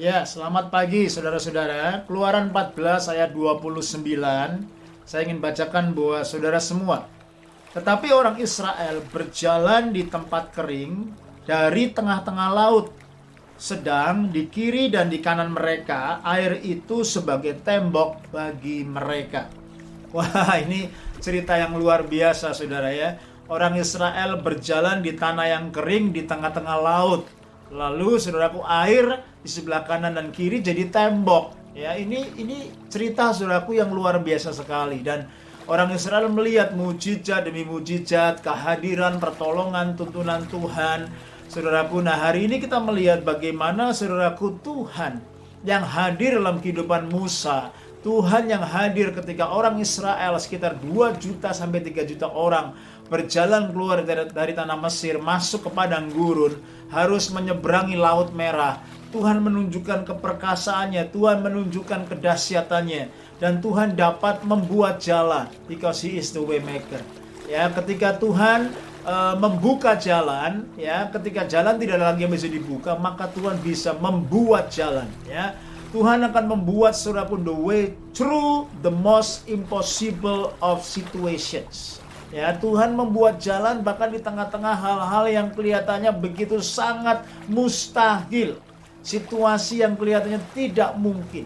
Ya, selamat pagi saudara-saudara. Keluaran 14 ayat 29. Saya ingin bacakan buat saudara semua. Tetapi orang Israel berjalan di tempat kering dari tengah-tengah laut. Sedang di kiri dan di kanan mereka air itu sebagai tembok bagi mereka. Wah, ini cerita yang luar biasa saudara ya. Orang Israel berjalan di tanah yang kering di tengah-tengah laut. Lalu saudaraku, air di sebelah kanan dan kiri jadi tembok. Ya, ini cerita saudaraku yang luar biasa sekali, dan orang Israel melihat mujizat demi mujizat, kehadiran, pertolongan, tuntunan Tuhan. Saudaraku, nah hari ini kita melihat bagaimana saudaraku Tuhan yang hadir dalam kehidupan Musa, Tuhan yang hadir ketika orang Israel sekitar 2 juta sampai 3 juta orang berjalan keluar dari tanah Mesir, masuk ke padang gurun, harus menyeberangi Laut Merah. Tuhan menunjukkan keperkasaannya, Tuhan menunjukkan kedahsyatannya, dan Tuhan dapat membuat jalan because He is the way maker. Ya, ketika Tuhan membuka jalan, ya, ketika jalan tidak ada lagi yang bisa dibuka, maka Tuhan bisa membuat jalan, ya. Tuhan akan membuat saudaraku the way through the most impossible of situations. Ya, Tuhan membuat jalan bahkan di tengah-tengah hal-hal yang kelihatannya begitu sangat mustahil. Situasi yang kelihatannya tidak mungkin.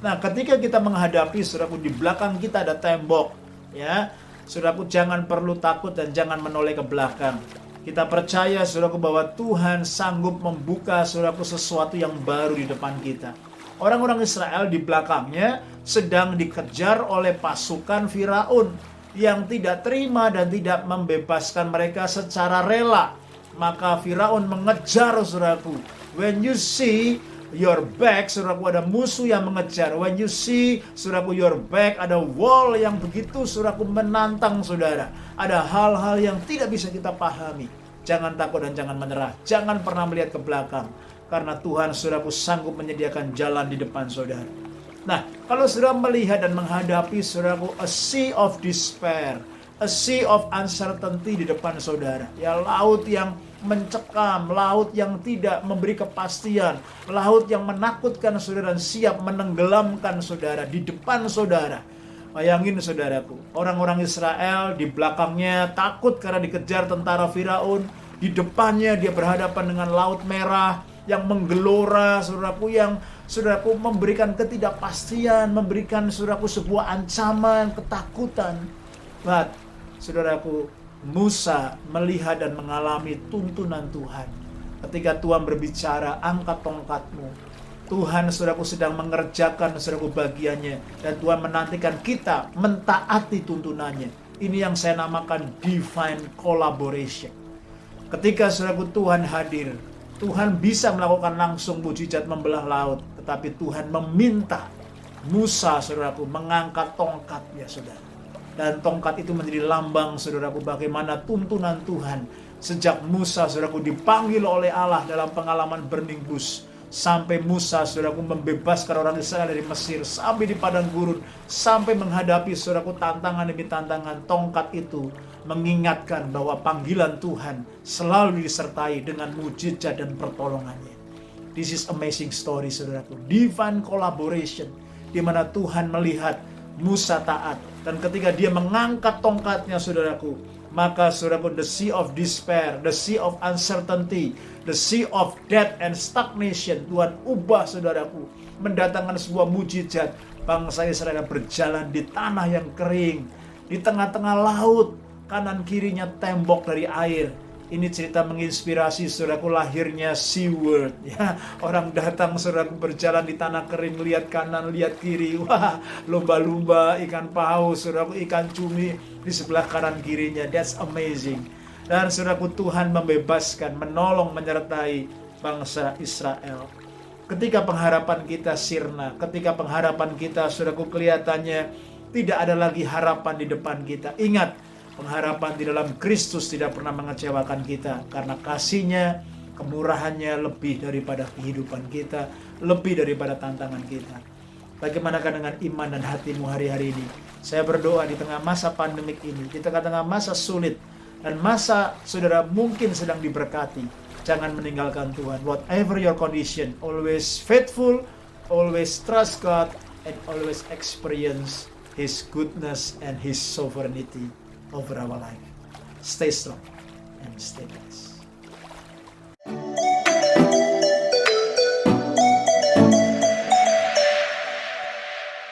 Nah, ketika kita menghadapi saudaraku di belakang kita ada tembok, ya. Saudaraku, jangan perlu takut dan jangan menoleh ke belakang. Kita percaya saudaraku bahwa Tuhan sanggup membuka saudaraku sesuatu yang baru di depan kita. Orang-orang Israel di belakangnya sedang dikejar oleh pasukan Firaun yang tidak terima dan tidak membebaskan mereka secara rela. Maka Firaun mengejar saudaraku. When you see your back, saudaraku, ada musuh yang mengejar. When you see, saudaraku, your back, ada wall yang begitu saudaraku menantang saudara. Ada hal-hal yang tidak bisa kita pahami. Jangan takut dan jangan menyerah. Jangan pernah melihat ke belakang. Karena Tuhan saudaraku sanggup menyediakan jalan di depan saudara. Nah, kalau saudara melihat dan menghadapi saudaraku a sea of despair, a sea of uncertainty di depan saudara, ya, laut yang mencekam, laut yang tidak memberi kepastian, laut yang menakutkan saudara dan siap menenggelamkan saudara di depan saudara. Bayangin saudaraku, orang-orang Israel di belakangnya takut karena dikejar tentara Firaun, di depannya dia berhadapan dengan Laut Merah yang menggelora, saudaraku, yang saudaraku memberikan ketidakpastian, memberikan saudaraku sebuah ancaman, ketakutan. But saudaraku, Musa melihat dan mengalami tuntunan Tuhan. Ketika Tuhan berbicara, angkat tongkatmu. Tuhan saudaraku sedang mengerjakan saudaraku bagiannya, dan Tuhan menantikan kita mentaati tuntunannya. Ini yang saya namakan divine collaboration. Ketika saudaraku Tuhan hadir, Tuhan bisa melakukan langsung mujizat membelah laut, tetapi Tuhan meminta Musa saudaraku mengangkat tongkatnya saudara. Dan tongkat itu menjadi lambang saudaraku bagaimana tuntunan Tuhan sejak Musa saudaraku dipanggil oleh Allah dalam pengalaman burning bush, sampai Musa saudaraku membebaskan orang Israel dari Mesir, sampai di padang gurun, sampai menghadapi saudaraku tantangan demi tantangan. Tongkat itu mengingatkan bahwa panggilan Tuhan selalu disertai dengan mujizat dan pertolongannya. This is amazing story saudaraku, divine collaboration, di mana Tuhan melihat Musa taat, dan ketika dia mengangkat tongkatnya saudaraku, maka saudaraku, the sea of despair, the sea of uncertainty, the sea of death and stagnation, Tuhan ubah saudaraku, mendatangkan sebuah mujizat. Bangsa Israel berjalan di tanah yang kering, di tengah-tengah laut, kanan kirinya tembok dari air. Ini cerita menginspirasi saudaraku lahirnya SeaWorld, ya. Orang datang saudaraku berjalan di tanah kering, lihat kanan, lihat kiri. Wah, lumba-lumba, ikan paus, saudaraku, ikan cumi di sebelah kanan kirinya. That's amazing. Dan saudaraku, Tuhan membebaskan, menolong, menyertai bangsa Israel. Ketika pengharapan kita sirna, ketika pengharapan kita saudaraku kelihatannya tidak ada lagi harapan di depan kita, ingat, pengharapan di dalam Kristus tidak pernah mengecewakan kita, karena kasih-Nya, kemurahan-Nya lebih daripada kehidupan kita, lebih daripada tantangan kita. Bagaimanakah dengan iman dan hatimu hari-hari ini? Saya berdoa di tengah masa pandemik ini, di tengah-tengah masa sulit, dan masa saudara mungkin sedang diberkati. Jangan meninggalkan Tuhan. Whatever your condition, always faithful, always trust God, and always experience His goodness and His sovereignty over our life. Stay strong and stay blessed.